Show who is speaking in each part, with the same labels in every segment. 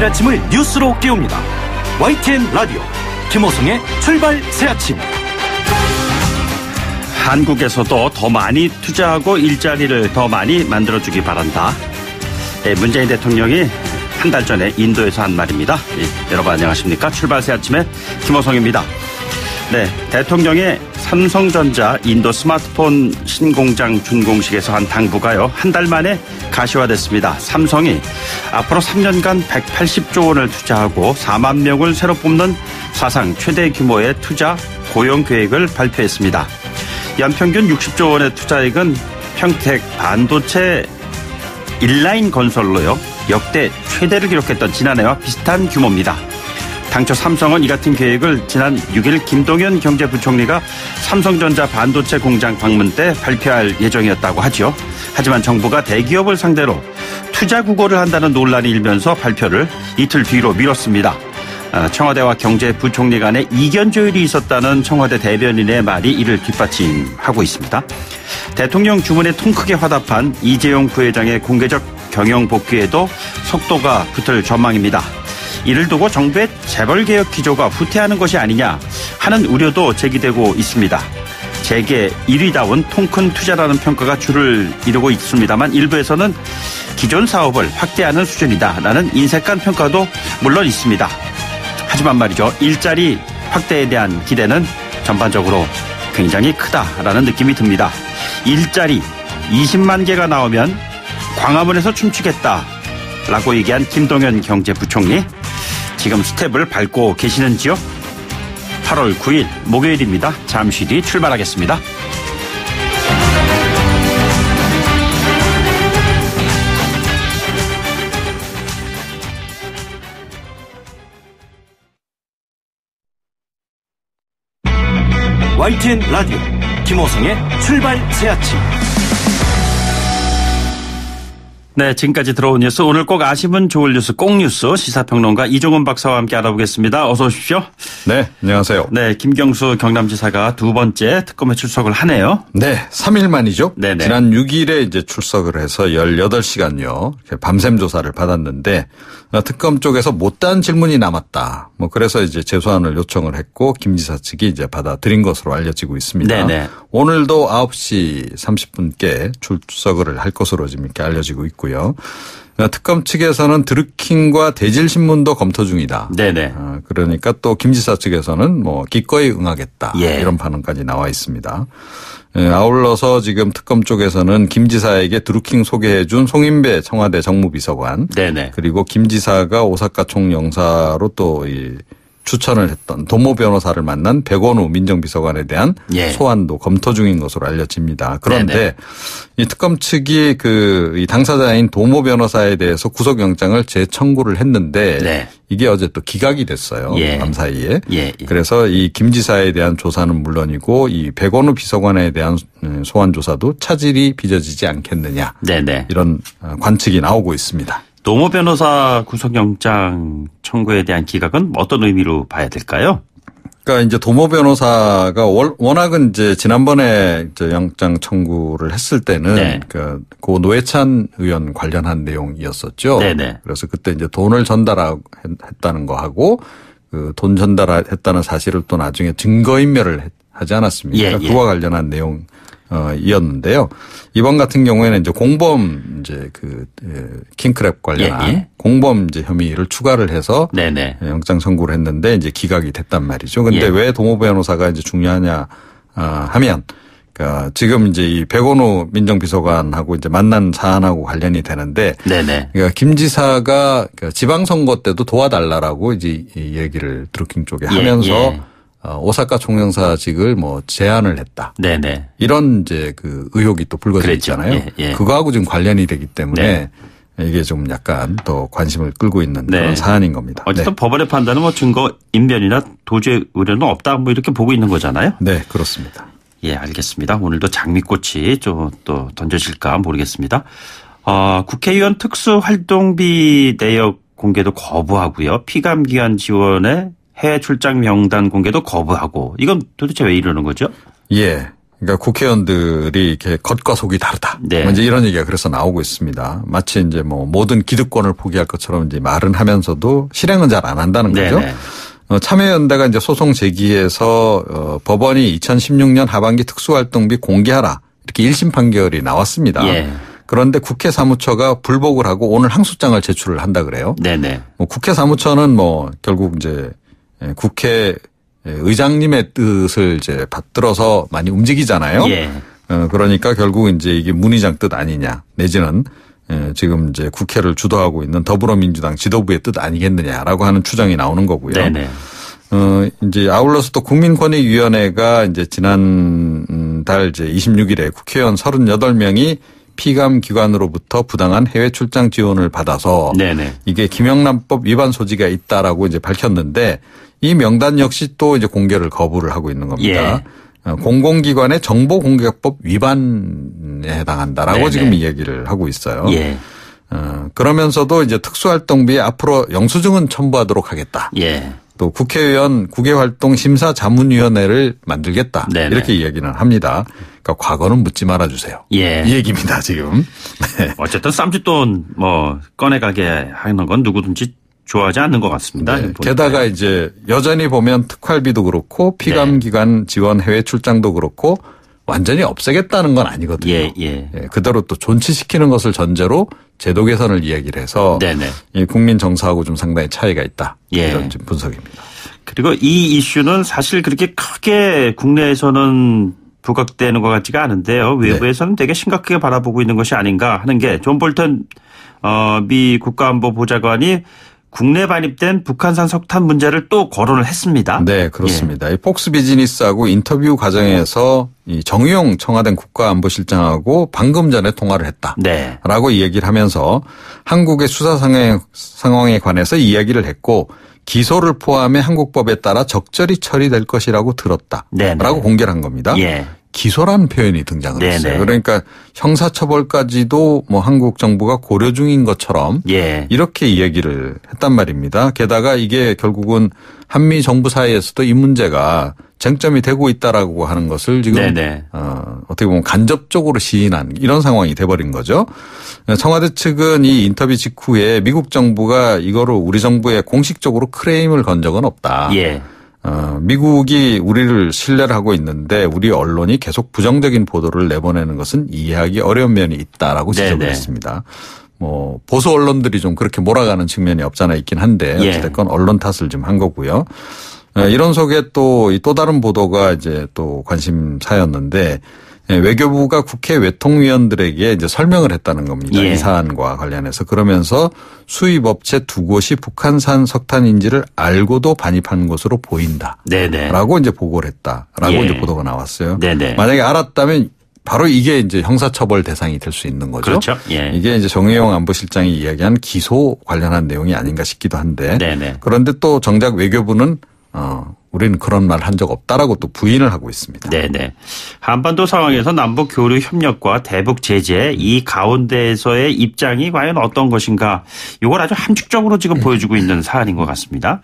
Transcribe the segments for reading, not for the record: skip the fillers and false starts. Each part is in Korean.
Speaker 1: 아침을 뉴스로 깨웁니다. YTN 라디오 김호성의 출발 새아침.
Speaker 2: 한국에서도 더 많이 투자하고 일자리를 더 많이 만들어주기 바란다. 문재인 대통령이 한 달 전에 인도에서 한 말입니다. 여러분 안녕하십니까? 출발 새아침의 김호성입니다. 네, 대통령의 삼성전자 인도 스마트폰 신공장 준공식에서 한 당부가요, 한 달 만에 가시화됐습니다. 삼성이 앞으로 3년간 180조 원을 투자하고 4만 명을 새로 뽑는 사상 최대 규모의 투자 고용 계획을 발표했습니다. 연평균 60조 원의 투자액은 평택 반도체 인라인 건설로요, 역대 최대를 기록했던 지난해와 비슷한 규모입니다. 당초 삼성은 이 같은 계획을 지난 6일 김동연 경제부총리가 삼성전자 반도체 공장 방문 때 발표할 예정이었다고 하죠. 하지만 정부가 대기업을 상대로 투자 구걸을 한다는 논란이 일면서 발표를 이틀 뒤로 미뤘습니다. 청와대와 경제부총리 간에 이견 조율이 있었다는 청와대 대변인의 말이 이를 뒷받침하고 있습니다. 대통령 주문에 통 크게 화답한 이재용 부회장의 공개적 경영 복귀에도 속도가 붙을 전망입니다. 이를 두고 정부의 재벌개혁 기조가 후퇴하는 것이 아니냐 하는 우려도 제기되고 있습니다. 재계 1위다운 통큰 투자라는 평가가 주를 이루고 있습니다만 일부에서는 기존 사업을 확대하는 수준이다라는 인색한 평가도 물론 있습니다. 하지만 말이죠, 일자리 확대에 대한 기대는 전반적으로 굉장히 크다라는 느낌이 듭니다. 일자리 20만 개가 나오면 광화문에서 춤추겠다라고 얘기한 김동연 경제부총리, 지금 스텝을 밟고 계시는지요? 8월 9일 목요일입니다. 잠시 뒤 출발하겠습니다.
Speaker 1: YTN 라디오 김호성의 출발 새아침.
Speaker 2: 네, 지금까지 들어온 뉴스, 오늘 꼭 아시면 좋을 뉴스, 꼭 뉴스 시사평론가 이종훈 박사와 함께 알아보겠습니다. 어서 오십시오.
Speaker 3: 네, 안녕하세요.
Speaker 2: 네, 김경수 경남지사가 두 번째 특검에 출석을 하네요.
Speaker 3: 네, 3일 만이죠.
Speaker 2: 네네.
Speaker 3: 지난 6일에 이제 출석을 해서 18시간요. 밤샘 조사를 받았는데 특검 쪽에서 못다한 질문이 남았다. 그래서 이제 재소환을 요청을 했고 김 지사 측이 이제 받아들인 것으로 알려지고 있습니다.
Speaker 2: 네네.
Speaker 3: 오늘도 9시 30분께 출석을 할 것으로 지금 이렇게 알려지고 있고요. 특검 측에서는 드루킹과 대질신문도 검토 중이다.
Speaker 2: 네네.
Speaker 3: 그러니까 또 김 지사 측에서는 기꺼이 응하겠다.
Speaker 2: 예.
Speaker 3: 이런 반응까지 나와 있습니다. 아울러서 지금 특검 쪽에서는 김 지사에게 드루킹 소개해 준 송인배 청와대 정무비서관.
Speaker 2: 네네.
Speaker 3: 그리고 김 지사가 오사카 총영사로 또 추천을 했던 도모 변호사를 만난 백원우 민정비서관에 대한
Speaker 2: 예.
Speaker 3: 소환도 검토 중인 것으로 알려집니다. 그런데
Speaker 2: 네네.
Speaker 3: 이 특검 측이 이 당사자인 도모 변호사에 대해서 구속영장을 재청구를 했는데
Speaker 2: 네.
Speaker 3: 이게 어제 또 기각이 됐어요.
Speaker 2: 예.
Speaker 3: 밤 사이에.
Speaker 2: 예.
Speaker 3: 그래서 이 김 지사에 대한 조사는 물론이고 이 백원우 비서관에 대한 소환 조사도 차질이 빚어지지 않겠느냐.
Speaker 2: 네네.
Speaker 3: 이런 관측이 나오고 있습니다.
Speaker 2: 도모 변호사 구속영장 청구에 대한 기각은 어떤 의미로 봐야 될까요?
Speaker 3: 그러니까 이제 도모 변호사가 워낙은 이제 지난번에 이제 영장 청구를 했을 때는
Speaker 2: 네.
Speaker 3: 고 노회찬 의원 관련한 내용이었었죠.
Speaker 2: 네네.
Speaker 3: 그래서 그때 이제 돈을 전달했다는 거 하고 그 돈 전달했다는 사실을 또 나중에 증거인멸을 하지 않았습니까?
Speaker 2: 예, 예.
Speaker 3: 그와 관련한 내용. 이었는데요. 이번 같은 경우에는 이제 공범 킹크랩 관련한
Speaker 2: 예, 예.
Speaker 3: 공범 혐의를 추가를 해서
Speaker 2: 네네.
Speaker 3: 영장 청구를 했는데 이제 기각이 됐단 말이죠. 근데
Speaker 2: 예.
Speaker 3: 왜 도모 변호사가 이제 중요하냐 하면 그러니까 지금 이제 이 백원우 민정비서관하고 이제 만난 사안하고 관련이 되는데
Speaker 2: 네네.
Speaker 3: 그러니까 김 지사가 지방선거 때도 도와달라라고 이제 이 얘기를 드루킹 쪽에 하면서
Speaker 2: 예.
Speaker 3: 오사카 총영사직을 제안을 했다.
Speaker 2: 네네.
Speaker 3: 이런 이제 그 의혹이 또 불거져
Speaker 2: 그랬죠.
Speaker 3: 있잖아요.
Speaker 2: 예, 예.
Speaker 3: 그거하고 지금 관련이 되기 때문에 이게 좀 약간 더 관심을 끌고 있는 그런 사안인 겁니다.
Speaker 2: 어쨌든 법원의 판단은 증거 인멸이나 도주의 우려는 없다 이렇게 보고 있는 거잖아요.
Speaker 3: 네, 그렇습니다.
Speaker 2: 예, 알겠습니다. 오늘도 장미꽃이 좀 또 던져질까 모르겠습니다. 국회의원 특수활동비 내역 공개도 거부하고요. 피감기관 지원에 해외 출장 명단 공개도 거부하고, 이건 도대체 왜 이러는 거죠?
Speaker 3: 예. 그러니까 국회의원들이 이렇게 겉과 속이 다르다.
Speaker 2: 네.
Speaker 3: 뭐 이제 이런 얘기가 그래서 나오고 있습니다. 마치 이제 뭐 모든 기득권을 포기할 것처럼 이제 말은 하면서도 실행은 잘 안 한다는 거죠.
Speaker 2: 네네.
Speaker 3: 참여연대가 이제 소송 제기해서 법원이 2016년 하반기 특수활동비 공개하라 이렇게 1심 판결이 나왔습니다.
Speaker 2: 예.
Speaker 3: 그런데 국회 사무처가 불복을 하고 오늘 항소장을 제출을 한다 그래요.
Speaker 2: 네네.
Speaker 3: 뭐 국회 사무처는 뭐 결국 이제 국회 의장님의 뜻을 이제 받들어서 많이 움직이잖아요.
Speaker 2: 예.
Speaker 3: 그러니까 결국 이제 이게 문의장 뜻 아니냐 내지는 지금 이제 국회를 주도하고 있는 더불어민주당 지도부의 뜻 아니겠느냐라고 하는 추정이 나오는 거고요.
Speaker 2: 네네.
Speaker 3: 이제 아울러서 또 국민권익위원회가 이제 지난달 이제 26일에 국회의원 38명이 피감 기관으로부터 부당한 해외 출장 지원을 받아서
Speaker 2: 네네.
Speaker 3: 이게 김영란법 위반 소지가 있다라고 이제 밝혔는데 이 명단 역시 또 이제 공개를 거부를 하고 있는 겁니다.
Speaker 2: 예.
Speaker 3: 공공기관의 정보공개법 위반에 해당한다라고
Speaker 2: 네네.
Speaker 3: 지금 이야기를 하고 있어요.
Speaker 2: 예.
Speaker 3: 그러면서도 이제 특수활동비에 앞으로 영수증은 첨부하도록 하겠다.
Speaker 2: 예.
Speaker 3: 또 국회의원 국외활동 심사자문위원회를 만들겠다.
Speaker 2: 네네.
Speaker 3: 이렇게 이야기는 합니다. 그러니까 과거는 묻지 말아주세요.
Speaker 2: 예.
Speaker 3: 이 얘기입니다 지금. 네.
Speaker 2: 어쨌든 쌈짓돈 뭐 꺼내가게 하는 건 누구든지 좋아하지 않는 것 같습니다.
Speaker 3: 네. 게다가 이제 여전히 보면 특활비도 그렇고 피감기관 지원 해외 출장도 그렇고 완전히 없애겠다는 건 아니거든요.
Speaker 2: 예, 예.
Speaker 3: 그대로 또 존치시키는 것을 전제로 제도 개선을 이야기를 해서
Speaker 2: 네네.
Speaker 3: 이 국민 정서하고 좀 상당히 차이가 있다.
Speaker 2: 예.
Speaker 3: 이런 좀 분석입니다.
Speaker 2: 그리고 이 이슈는 사실 그렇게 크게 국내에서는 부각되는 것 같지가 않은데요. 외부에서는 되게 심각하게 바라보고 있는 것이 아닌가 하는 게 존 볼턴 미 국가안보보좌관이 국내 반입된 북한산 석탄 문제를 또 거론을 했습니다.
Speaker 3: 네, 그렇습니다. 이 폭스 비즈니스하고 인터뷰 과정에서 이 정의용 청와대 국가안보실장하고 방금 전에 통화를 했다.
Speaker 2: 네.
Speaker 3: 라고 이야기를 하면서 한국의 수사 상황에 관해서 이야기를 했고 기소를 포함해 한국법에 따라 적절히 처리될 것이라고 들었다.
Speaker 2: 네네.
Speaker 3: 라고 공개를 한 겁니다.
Speaker 2: 예.
Speaker 3: 기소라는 표현이 등장을
Speaker 2: 네네.
Speaker 3: 했어요. 그러니까 형사처벌까지도 뭐 한국 정부가 고려 중인 것처럼
Speaker 2: 예.
Speaker 3: 이렇게 이야기를 했단 말입니다. 게다가 이게 결국은 한미 정부 사이에서도 이 문제가 쟁점이 되고 있다라고 하는 것을 지금
Speaker 2: 네네.
Speaker 3: 어떻게 보면 간접적으로 시인한 이런 상황이 돼버린 거죠. 청와대 측은 이 인터뷰 직후에 미국 정부가 이거를 우리 정부에 공식적으로 크레임을 건 적은 없다.
Speaker 2: 예.
Speaker 3: 미국이 우리를 신뢰를 하고 있는데 우리 언론이 계속 부정적인 보도를 내보내는 것은 이해하기 어려운 면이 있다라고 지적을
Speaker 2: 네네.
Speaker 3: 했습니다. 뭐 보수 언론들이 좀 그렇게 몰아가는 측면이 없잖아 있긴 한데
Speaker 2: 예.
Speaker 3: 어쨌든 언론 탓을 좀 한 거고요. 이런 속에 또 다른 보도가 이제 또 관심사였는데 외교부가 국회 외통위원들에게 이제 설명을 했다는 겁니다.
Speaker 2: 예.
Speaker 3: 이 사안과 관련해서. 그러면서 수입업체 2곳이 북한산 석탄인지를 알고도 반입한 것으로 보인다.
Speaker 2: 네네.
Speaker 3: 라고 이제 보고를 했다라고
Speaker 2: 예.
Speaker 3: 이제 보도가 나왔어요.
Speaker 2: 네네.
Speaker 3: 만약에 알았다면 바로 이게 이제 형사처벌 대상이 될 수 있는 거죠.
Speaker 2: 그렇죠. 예.
Speaker 3: 이게 이제 정의용 안보실장이 이야기한 기소 관련한 내용이 아닌가 싶기도 한데.
Speaker 2: 네네.
Speaker 3: 그런데 또 정작 외교부는 우리는 그런 말 한 적 없다라고 또 부인을 하고 있습니다.
Speaker 2: 네네. 한반도 상황에서 남북 교류 협력과 대북 제재 이 가운데에서의 입장이 과연 어떤 것인가 이걸 아주 함축적으로 지금 보여주고 있는 사안인 것 같습니다.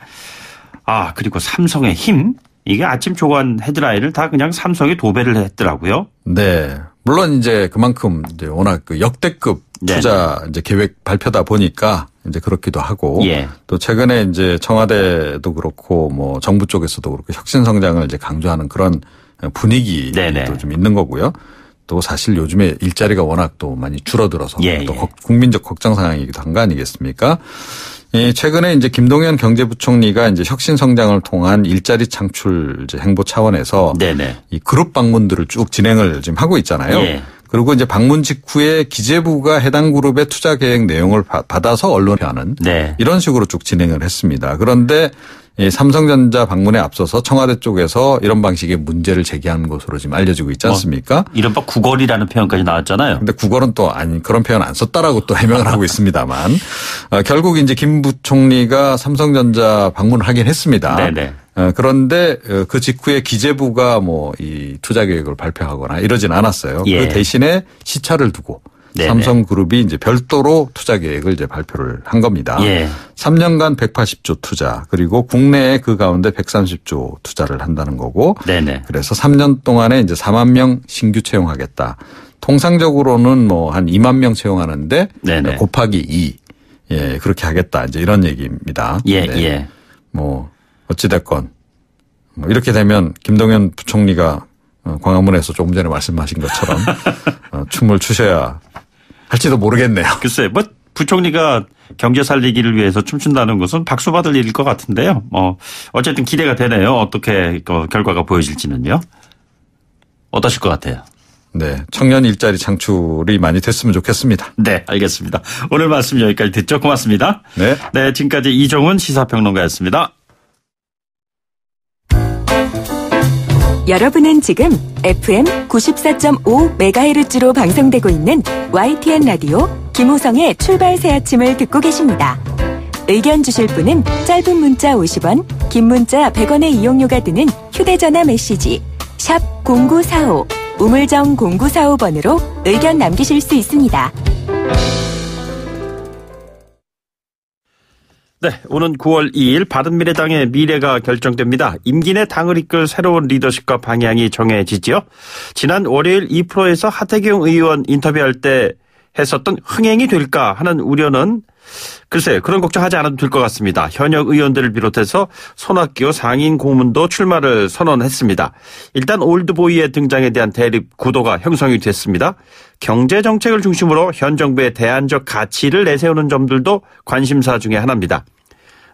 Speaker 2: 그리고 삼성의 힘 이게 아침 조간 헤드라인을 다 그냥 삼성이 도배를 했더라고요.
Speaker 3: 네. 물론 이제 그만큼 이제 워낙 그 역대급 투자 이제 계획 발표다 보니까 이제 그렇기도 하고
Speaker 2: 예.
Speaker 3: 또 최근에 이제 청와대도 그렇고 뭐 정부 쪽에서도 그렇고 혁신 성장을 이제 강조하는 그런 분위기도
Speaker 2: 네네.
Speaker 3: 좀 있는 거고요. 또 사실 요즘에 일자리가 워낙 또 많이 줄어들어서
Speaker 2: 예,
Speaker 3: 또
Speaker 2: 예.
Speaker 3: 국민적 걱정 상황이기도 한 거 아니겠습니까? 최근에 이제 김동연 경제부총리가 이제 혁신 성장을 통한 일자리 창출 이제 행보 차원에서
Speaker 2: 네네.
Speaker 3: 이 그룹 방문들을 쭉 진행을 지금 하고 있잖아요.
Speaker 2: 예.
Speaker 3: 그리고 이제 방문 직후에 기재부가 해당 그룹의 투자 계획 내용을 받아서 언론에 하는
Speaker 2: 네.
Speaker 3: 이런 식으로 쭉 진행을 했습니다. 그런데 이 삼성전자 방문에 앞서서 청와대 쪽에서 이런 방식의 문제를 제기한 것으로 지금 알려지고 있지 않습니까?
Speaker 2: 이른바 구걸이라는 표현까지 나왔잖아요.
Speaker 3: 근데 국어는 또 아니 그런 표현 안 썼다라고 또 해명을 하고 있습니다만 결국 이제 김 부총리가 삼성전자 방문을 하긴 했습니다.
Speaker 2: 네네.
Speaker 3: 그런데 그 직후에 기재부가 뭐 이 투자 계획을 발표하거나 이러진 않았어요.
Speaker 2: 예.
Speaker 3: 그 대신에 시차를 두고
Speaker 2: 네네.
Speaker 3: 삼성그룹이 이제 별도로 투자 계획을 이제 발표를 한 겁니다.
Speaker 2: 예.
Speaker 3: 3년간 180조 투자 그리고 국내에 그 가운데 130조 투자를 한다는 거고.
Speaker 2: 네네.
Speaker 3: 그래서 3년 동안에 이제 4만 명 신규 채용하겠다. 통상적으로는 뭐 한 2만 명 채용하는데
Speaker 2: 네네.
Speaker 3: 곱하기 2. 예, 그렇게 하겠다. 이제 이런 얘기입니다.
Speaker 2: 예,
Speaker 3: 네.
Speaker 2: 예.
Speaker 3: 뭐 어찌됐건 뭐 이렇게 되면 김동연 부총리가 광화문에서 조금 전에 말씀하신 것처럼 춤을 추셔야 할지도 모르겠네요.
Speaker 2: 글쎄, 뭐 부총리가 경제 살리기를 위해서 춤춘다는 것은 박수 받을 일일 것 같은데요. 어쨌든 기대가 되네요. 어떻게 그 결과가 보여질지는요. 어떠실 것 같아요?
Speaker 3: 네, 청년 일자리 창출이 많이 됐으면 좋겠습니다.
Speaker 2: 네, 알겠습니다. 오늘 말씀 여기까지 듣죠. 고맙습니다.
Speaker 3: 네.
Speaker 2: 네, 지금까지 이종훈 시사평론가였습니다.
Speaker 4: 여러분은 지금 FM 94.5MHz로 방송되고 있는 YTN 라디오 김호성의 출발 새 아침을 듣고 계십니다. 의견 주실 분은 짧은 문자 50원, 긴 문자 100원의 이용료가 드는 휴대전화 메시지 샵 0945 우물정 0945번으로 의견 남기실 수 있습니다.
Speaker 2: 네, 오는 9월 2일 바른미래당의 미래가 결정됩니다. 임기 내 당을 이끌 새로운 리더십과 방향이 정해지죠. 지난 월요일 2프로에서 하태경 의원 인터뷰할 때 했었던 흥행이 될까 하는 우려는 글쎄 그런 걱정하지 않아도 될 것 같습니다. 현역 의원들을 비롯해서 손학규 상임 고문도 출마를 선언했습니다. 일단 올드보이의 등장에 대한 대립 구도가 형성이 됐습니다. 경제정책을 중심으로 현 정부의 대안적 가치를 내세우는 점들도 관심사 중에 하나입니다.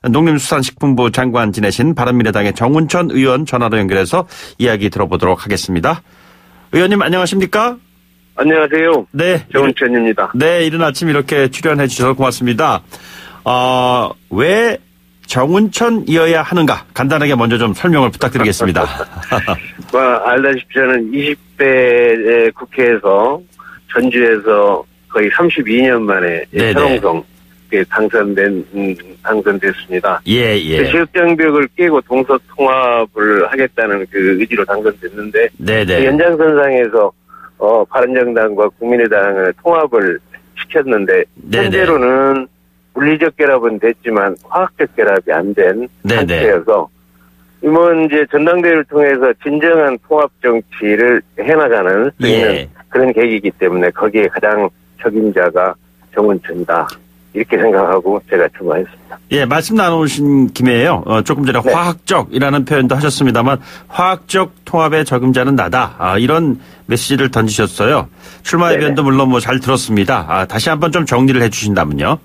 Speaker 2: 농림수산식품부 장관 지내신 바른미래당의 정운천 의원 전화로 연결해서 이야기 들어보도록 하겠습니다. 의원님 안녕하십니까?
Speaker 5: 안녕하세요.
Speaker 2: 네.
Speaker 5: 정운천입니다.
Speaker 2: 네, 이른 아침 이렇게 출연해 주셔서 고맙습니다. 왜 정운천이어야 하는가? 간단하게 먼저 좀 설명을 부탁드리겠습니다.
Speaker 5: 알다시피 저는 20대 국회에서 전주에서 거의 32년 만에 새롱성 당선됐습니다.
Speaker 2: 예.
Speaker 5: 지역장벽을 깨고 동서통합을 하겠다는 그 의지로 당선됐는데
Speaker 2: 네네.
Speaker 5: 연장선상에서 바른정당과 국민의당을 통합을 시켰는데 현재로는 물리적 결합은 됐지만 화학적 결합이 안 된 상태여서 이번 이제 전당대회를 통해서 진정한 통합 정치를 해나가는 그런 계기이기 때문에 거기에 가장 적임자가 정운천이다. 이렇게 생각하고 제가 출마했습니다.
Speaker 2: 예, 말씀 나누신 김에요. 조금 전에 화학적이라는 표현도 하셨습니다만 화학적 통합의 적임자는 나다. 이런 메시지를 던지셨어요. 출마 의견도 물론 뭐 잘 들었습니다. 다시 한번 좀 정리를 해 주신다면요.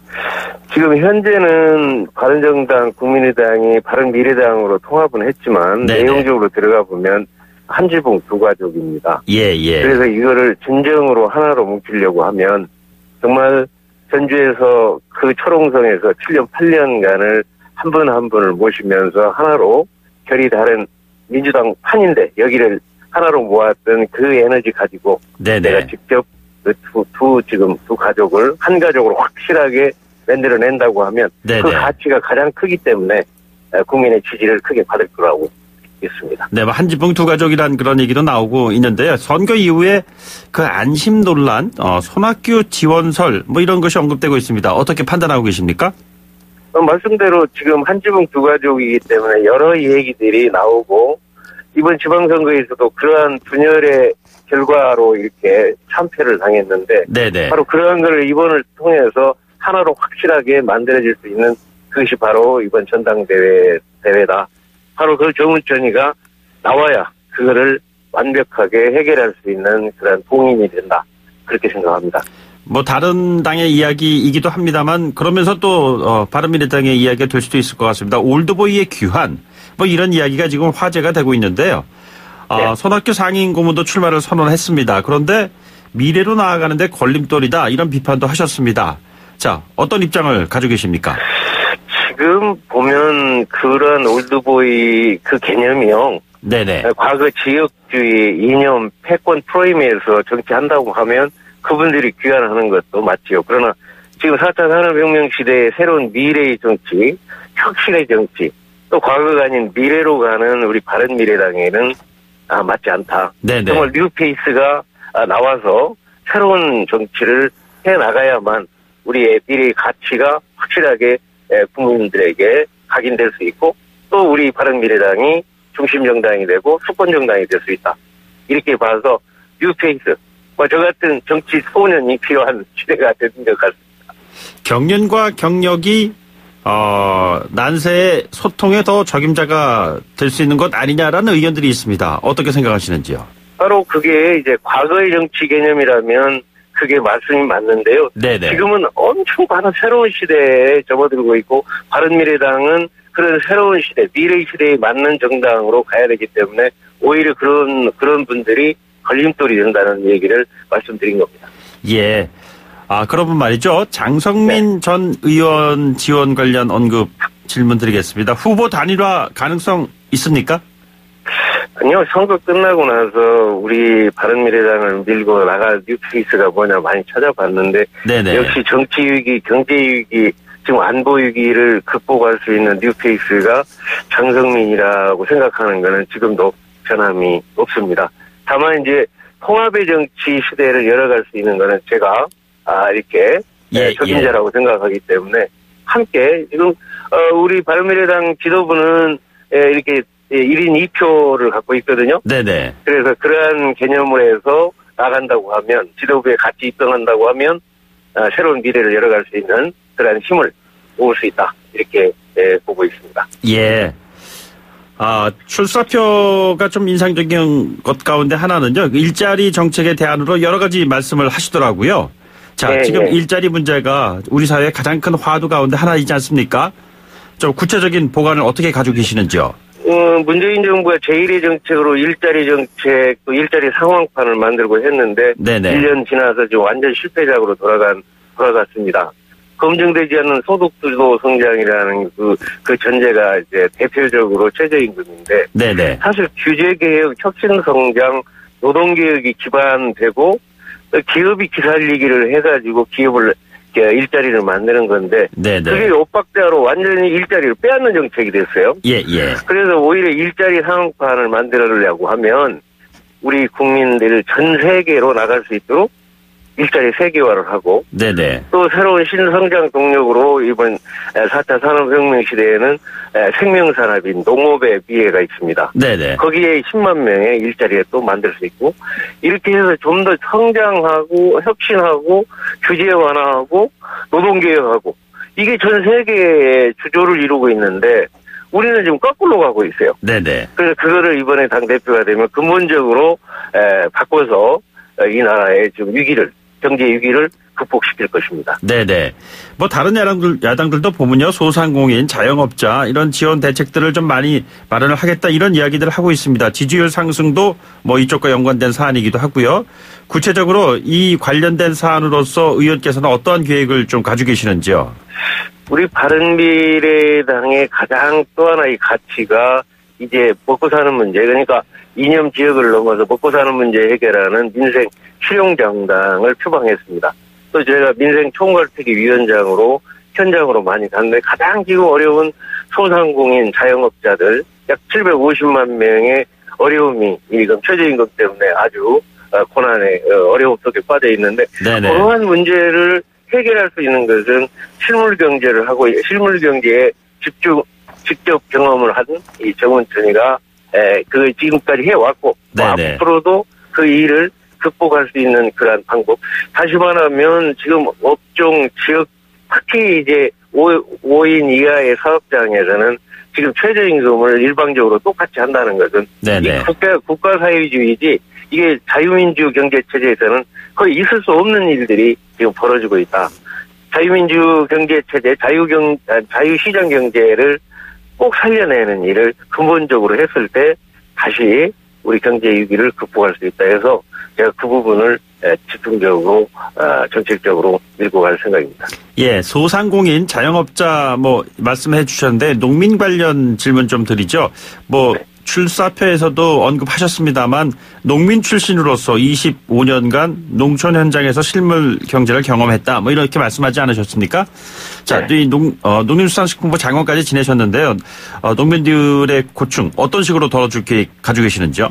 Speaker 5: 지금 현재는 바른정당, 국민의당이 바른미래당으로 통합은 했지만 내용적으로 들어가 보면 한 지붕 두 가족입니다.
Speaker 2: 예.
Speaker 5: 그래서 이거를 진정으로 하나로 뭉치려고 하면 정말 전주에서 그 초롱성에서 7년, 8년간을 한 분 한 분을 모시면서 하나로 결이 다른 민주당 판인데 여기를 하나로 모았던 그 에너지 가지고 내가 직접 두 가족을 한 가족으로 확실하게 만들어낸다고 하면 그 가치가 가장 크기 때문에 국민의 지지를 크게 받을 거라고 있습니다.
Speaker 2: 네, 한 지붕 두 가족이란 그런 얘기도 나오고 있는데요. 선거 이후에 그 안심 논란, 손학규 지원설 뭐 이런 것이 언급되고 있습니다. 어떻게 판단하고 계십니까?
Speaker 5: 말씀대로 지금 한 지붕 두 가족이기 때문에 여러 얘기들이 나오고 이번 지방선거에서도 그러한 분열의 결과로 이렇게 참패를 당했는데 바로 그러한 걸 이번을 통해서 하나로 확실하게 만들어질 수 있는 그것이 바로 이번 전당대회다. 바로 그 정운천이가 나와야 그거를 완벽하게 해결할 수 있는 그런 동인이 된다. 그렇게 생각합니다.
Speaker 2: 뭐 다른 당의 이야기이기도 합니다만 그러면서 또 바른미래당의 이야기가 될 수도 있을 것 같습니다. 올드보이의 귀환 뭐 이런 이야기가 지금 화제가 되고 있는데요. 손학규 상임 고문도 출마를 선언했습니다. 그런데 미래로 나아가는데 걸림돌이다 이런 비판도 하셨습니다. 자, 어떤 입장을 가지고 계십니까?
Speaker 5: 지금 보면 그런 올드보이 그 개념이요. 과거 지역주의 이념 패권 프레임에서 정치한다고 하면 그분들이 귀환하는 것도 맞지요. 그러나 지금 4차 산업혁명 시대의 새로운 미래의 정치, 혁신의 정치, 또 과거가 아닌 미래로 가는 우리 바른미래당에는 맞지 않다. 정말 뉴페이스가 나와서 새로운 정치를 나가야만 우리의 미래의 가치가 확실하게 국민들에게 각인될 수 있고 또 우리 바른미래당이 중심정당이 되고 수권정당이 될 수 있다. 이렇게 봐서 뉴페이스, 저 같은 정치 소년이 필요한 시대가 된 것 같습니다.
Speaker 2: 경륜과 경력이 난세의 소통에 더 적임자가 될 수 있는 것 아니냐라는 의견들이 있습니다. 어떻게 생각하시는지요?
Speaker 5: 바로 그게 이제 과거의 정치 개념이라면 그게 말씀이 맞는데요.
Speaker 2: 네네.
Speaker 5: 지금은 엄청 많은 새로운 시대에 접어들고 있고 바른미래당은 그런 새로운 시대, 미래의 시대에 맞는 정당으로 가야 되기 때문에 오히려 그런 분들이 걸림돌이 된다는 얘기를 말씀드린 겁니다.
Speaker 2: 예. 그러면 말이죠. 장성민 전 의원 지원 관련 언급 질문 드리겠습니다. 후보 단일화 가능성 있습니까?
Speaker 5: 아니요. 선거 끝나고 나서 우리 바른미래당을 밀고 나갈 뉴페이스가 뭐냐 많이 찾아봤는데
Speaker 2: 네네.
Speaker 5: 역시 정치 위기, 경제 위기, 지금 안보 위기를 극복할 수 있는 뉴페이스가 장성민이라고 생각하는 것은 지금도 변함이 없습니다. 다만 이제 통합의 정치 시대를 열어갈 수 있는 것은 제가 이렇게 적임자라고 생각하기 때문에 함께 지금 우리 바른미래당 지도부는 이렇게 1인 2표를 갖고 있거든요. 네네. 그래서 그러한 개념으로 해서 나간다고 하면 지도부에 같이 입당한다고 하면 새로운 미래를 열어갈 수 있는 그러한 힘을 모을 수 있다. 이렇게 보고 있습니다. 예.
Speaker 2: 출사표가 좀 인상적인 것 가운데 하나는요. 일자리 정책의 대안으로 여러 가지 말씀을 하시더라고요. 자, 지금 일자리 문제가 우리 사회의 가장 큰 화두 가운데 하나이지 않습니까? 좀 구체적인 보관을 어떻게 가지고 계시는지요?
Speaker 5: 문재인 정부가 제1의 정책으로 일자리 정책, 또 일자리 상황판을 만들고 했는데 네네. 1년 지나서 지금 완전 실패작으로 돌아갔습니다. 검증되지 않는 소득주도 성장이라는 그 전제가 이제 대표적으로 최저임금인데 네네. 사실 규제개혁, 혁신성장, 노동개혁이 기반되고 기업이 기살리기를 해가지고 일자리를 만드는 건데 네네. 그게 엇박자로 완전히 일자리를 빼앗는 정책이 됐어요. 예. 그래서 오히려 일자리 상황판을 만들려고 하면 우리 국민들 전 세계로 나갈 수 있도록 일자리 세계화를 하고 네네. 또 새로운 신성장 동력으로 이번 4차 산업혁명 시대에는 생명산업인 농업의 미래가 있습니다. 네네. 거기에 10만 명의 일자리를 또 만들 수 있고 이렇게 해서 좀 더 성장하고 혁신하고 규제 완화하고 노동개혁하고 이게 전 세계의 주조를 이루고 있는데 우리는 지금 거꾸로 가고 있어요. 네네. 그래서 그거를 이번에 당대표가 되면 근본적으로 바꿔서 이 나라의 지금 경제 위기를 극복시킬 것입니다. 네네. 뭐 다른 야당들도 보면요. 소상공인, 자영업자 이런 지원 대책들을 좀 많이 마련을 하겠다 이런 이야기들을 하고 있습니다. 지지율 상승도 뭐 이쪽과 연관된 사안이기도 하고요. 구체적으로 이 관련된 사안으로서 의원께서는 어떠한 계획을 좀 가지고 계시는지요? 우리 바른미래당의 가장 또 하나의 가치가 이제 먹고 사는 문제, 그러니까 이념 지역을 넘어서 먹고 사는 문제 해결하는 민생 실용정당을 표방했습니다. 또 저희가 민생 총괄특위 위원장으로 현장으로 많이 갔는데 가장 지금 어려운 소상공인 자영업자들 약 750만 명의 어려움이 지금 최저임금 때문에 아주 고난의 어려움 속에 빠져 있는데 그러한 문제를 해결할 수 있는 것은 실물 경제를 하고 실물 경제에 직접 경험을 한 이 정은천이가 그 지금까지 해왔고 앞으로도 그 일을 극복할 수 있는 그러한 방법. 다시 말하면 지금 업종 지역 특히 이제 5인 이하의 사업장에서는 지금 최저임금을 일방적으로 똑같이 한다는 것은 국가 사회주의지 이게 자유민주 경제 체제에서는 거의 있을 수 없는 일들이 지금 벌어지고 있다. 자유민주 경제 체제, 자유시장 경제를 꼭 살려내는 일을 근본적으로 했을 때 다시 우리 경제 위기를 극복할 수 있다 해서 제가 그 부분을 집중적으로 정책적으로 밀고 갈 생각입니다. 예, 소상공인 자영업자 뭐 말씀해 주셨는데 농민 관련 질문 좀 드리죠. 출사표에서도 언급하셨습니다만 농민 출신으로서 25년간 농촌 현장에서 실물 경제를 경험했다. 뭐 이렇게 말씀하지 않으셨습니까? 자, 이 농림수산식품부 장관까지 지내셨는데요. 농민들의 고충 어떤 식으로 덜어줄 계획 가지고 계시는지요?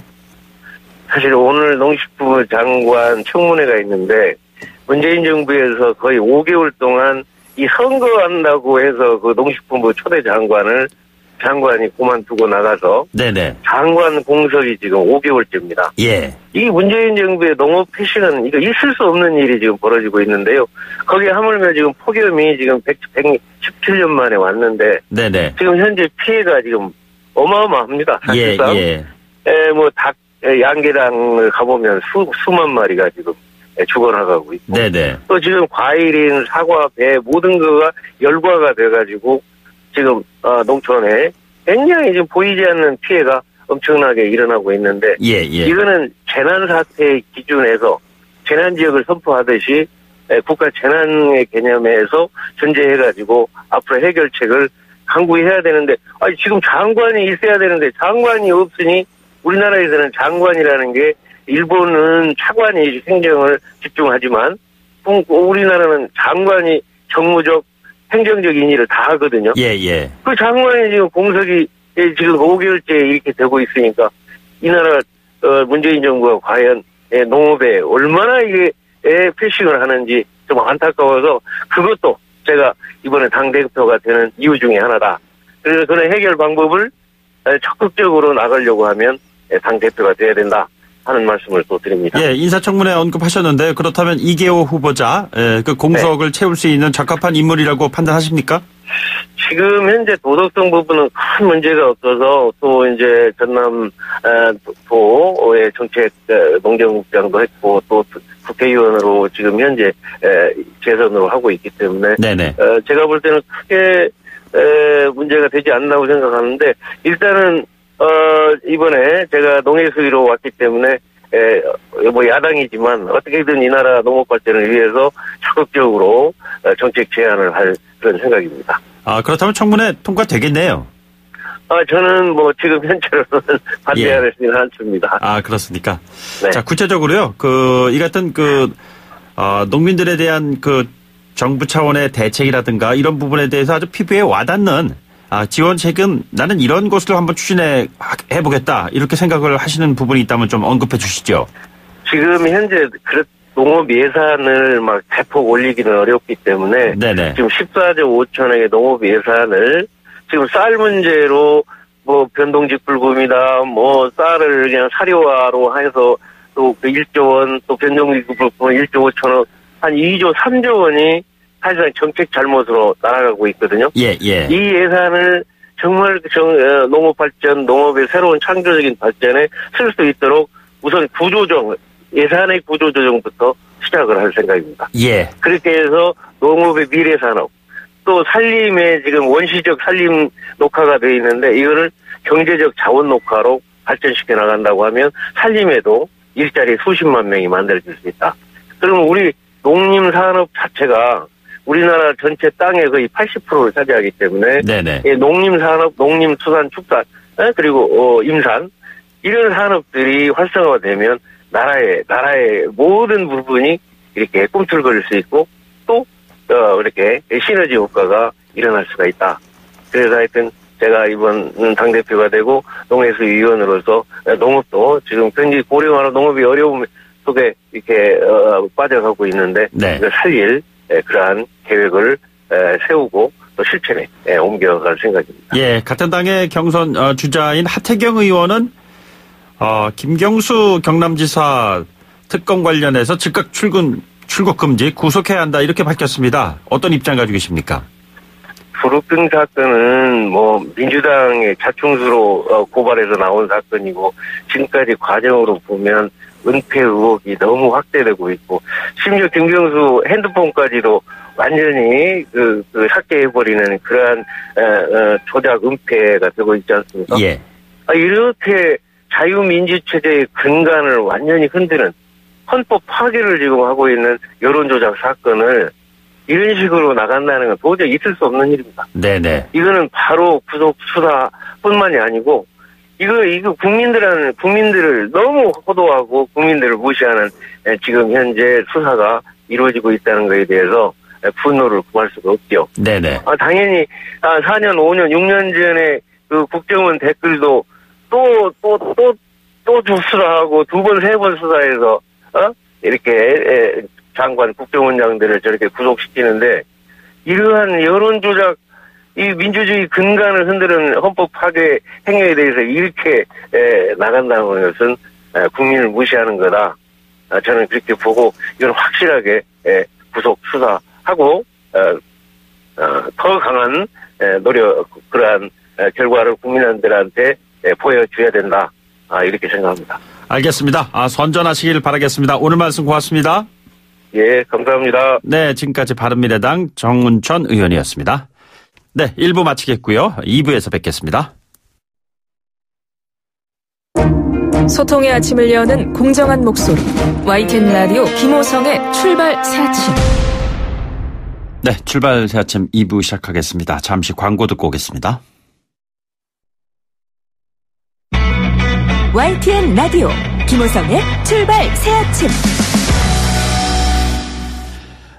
Speaker 5: 사실 오늘 농식부 장관 청문회가 있는데 문재인 정부에서 거의 5개월 동안 이 선거한다고 해서 그 농식품부 초대 장관이 그만두고 나가서
Speaker 2: 네네.
Speaker 5: 장관 공석이 지금 5개월째입니다.
Speaker 2: 예.
Speaker 5: 이 문재인 정부의 농업 패싱은 이거 있을 수 없는 일이 지금 벌어지고 있는데요. 거기에 하물며 지금 폭염이 지금 117년 만에 왔는데
Speaker 2: 네네.
Speaker 5: 지금 현재 피해가 지금 어마어마합니다. 사실상
Speaker 2: 예.
Speaker 5: 뭐 닭 양계장을 가보면 수만 마리가 지금 죽어나가고 있고
Speaker 2: 네네.
Speaker 5: 또 지금 과일인 사과, 배 모든 거가 열과가 돼가지고 지금 농촌에 굉장히 지금 보이지 않는 피해가 엄청나게 일어나고 있는데
Speaker 2: 예.
Speaker 5: 이거는 재난 사태 기준에서 재난 지역을 선포하듯이 국가 재난의 개념에서 전제해가지고 앞으로 해결책을 강구히 해야 되는데 지금 장관이 있어야 되는데 장관이 없으니 우리나라에서는 장관이라는 게 일본은 차관이 행정을 집중하지만 우리나라는 장관이 정무적 행정적인 일을 다 하거든요.
Speaker 2: 예.
Speaker 5: 그 장관이 지금 공석이 지금 5개월째 이렇게 되고 있으니까 이 나라 문재인 정부가 과연 농업에 얼마나 이게 패싱을 하는지 좀 안타까워서 그것도 제가 이번에 당대표가 되는 이유 중에 하나다. 그래서 그런 해결 방법을 적극적으로 나가려고 하면 당대표가 돼야 된다 하는 말씀을 또 드립니다.
Speaker 2: 예, 인사청문회 언급하셨는데 그렇다면 이계호 후보자 그 공석을 채울 수 있는 적합한 인물이라고 판단하십니까?
Speaker 5: 지금 현재 도덕성 부분은 큰 문제가 없어서 또 이제 전남 도의 정책 농정국장도 했고 또 국회의원으로 지금 현재 재선으로 하고 있기 때문에
Speaker 2: 네네.
Speaker 5: 제가 볼 때는 크게 문제가 되지 않는다고 생각하는데 일단은 이번에 제가 농해수위로 왔기 때문에 뭐 야당이지만 어떻게든 이 나라 농업 발전을 위해서 적극적으로 정책 제안을 할 그런 생각입니다.
Speaker 2: 그렇다면 청문회 통과되겠네요.
Speaker 5: 저는 뭐 지금 현재로는 반대하지는 않습니다.
Speaker 2: 그렇습니까?
Speaker 5: 네.
Speaker 2: 자, 구체적으로요. 이 같은 농민들에 대한 정부 차원의 대책이라든가 이런 부분에 대해서 아주 피부에 와닿는 지원책은 나는 이런 것을 한번 해보겠다 이렇게 생각을 하시는 부분이 있다면 좀 언급해 주시죠.
Speaker 5: 지금 현재 농업 예산을 막 대폭 올리기는 어렵기 때문에
Speaker 2: 네네.
Speaker 5: 지금 14조 5천억의 농업 예산을 지금 쌀 문제로 뭐 변동직 불금이다 뭐 쌀을 그냥 사료화로 해서 또 1조 원 또 변동직 불금 1조 5천억 한 2조 3조 원이 사실상 정책 잘못으로 날아가고 있거든요.
Speaker 2: 예.
Speaker 5: 이 예산을 정말 농업 발전, 농업의 새로운 창조적인 발전에 쓸 수 있도록 우선 예산의 구조조정부터 시작을 할 생각입니다.
Speaker 2: 예.
Speaker 5: 그렇게 해서 농업의 미래산업, 또 산림의 지금 원시적 산림 녹화가 되어 있는데 이거를 경제적 자원 녹화로 발전시켜 나간다고 하면 산림에도 일자리 수십만 명이 만들어질 수 있다. 그러면 우리 농림산업 자체가 우리나라 전체 땅의 거의 80%를 차지하기 때문에
Speaker 2: 네네.
Speaker 5: 농림산업, 농림수산축산 그리고 임산 이런 산업들이 활성화되면 나라의 모든 부분이 이렇게 꿈틀거릴 수 있고 또 이렇게 시너지 효과가 일어날 수가 있다. 그래서 하여튼 제가 이번 당대표가 되고 농해수위 위원으로서 농업도 지금 굉장히 고령화로 농업이 어려움 속에 이렇게 빠져가고 있는데
Speaker 2: 네.
Speaker 5: 살릴 그러한 계획을 세우고 또 실천에 옮겨갈 생각입니다.
Speaker 2: 예, 같은 당의 경선 주자인 하태경 의원은 김경수 경남지사 특검 관련해서 즉각 출국 금지 구속해야 한다 이렇게 밝혔습니다. 어떤 입장 가지고 계십니까?
Speaker 5: 불흑등 사건은 뭐 민주당의 자충수로 고발해서 나온 사건이고 지금까지 과정으로 보면 은폐 의혹이 너무 확대되고 있고 심지어 김경수 핸드폰까지도 완전히 삭제해버리는 그러한 조작 은폐가 되고 있지 않습니까?
Speaker 2: 예.
Speaker 5: 이렇게 자유민주체제의 근간을 완전히 흔드는 헌법 파괴를 지금 하고 있는 여론조작 사건을 이런 식으로 나간다는 건 도저히 있을 수 없는 일입니다.
Speaker 2: 네네.
Speaker 5: 이거는 바로 구속 수사뿐만이 아니고 이거 국민들을 너무 호도하고 국민들을 무시하는 지금 현재 수사가 이루어지고 있다는 것에 대해서 분노를 구할 수가 없죠.
Speaker 2: 네네.
Speaker 5: 당연히 4년, 5년, 6년 전에 그 국정원 댓글도 또 수사하고 2번, 3번 수사해서 이렇게 장관, 국정원장들을 저렇게 구속시키는데 이러한 여론 조작, 이 민주주의 근간을 흔드는 헌법 파괴 행위에 대해서 이렇게 나간다는 것은 국민을 무시하는 거다. 저는 그렇게 보고 이건 확실하게 구속 수사하고 더 강한 노력, 그러한 결과를 국민들한테 보여줘야 된다. 이렇게 생각합니다.
Speaker 2: 알겠습니다. 선전하시길 바라겠습니다. 오늘 말씀 고맙습니다.
Speaker 5: 예, 감사합니다.
Speaker 2: 네, 지금까지 바른미래당 정운천 의원이었습니다. 네, 1부 마치겠고요. 2부에서 뵙겠습니다.
Speaker 6: 소통의 아침을 여는 공정한 목소리 YTN 라디오 김호성의 출발 새 아침.
Speaker 2: 네, 출발 새 아침 2부 시작하겠습니다. 잠시 광고 듣고 오겠습니다.
Speaker 4: YTN 라디오 김호성의 출발 새 아침.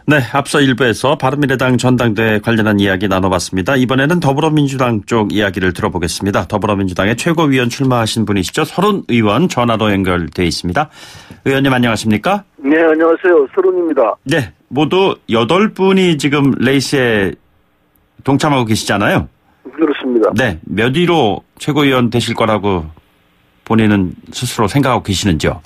Speaker 2: 네, 앞서 1부에서 바른미래당 전당대회 관련한 이야기 나눠봤습니다. 이번에는 더불어민주당 쪽 이야기를 들어보겠습니다. 더불어민주당의 최고위원 출마하신 분이시죠. 서른 의원 전화로 연결돼 있습니다. 의원님 안녕하십니까?
Speaker 7: 네, 안녕하세요. 서른입니다.
Speaker 2: 네, 모두 8분이 지금 레이스에 동참하고 계시잖아요.
Speaker 7: 그렇습니다.
Speaker 2: 네, 몇 위로 최고위원 되실 거라고 본인은 스스로 생각하고 계시는지요?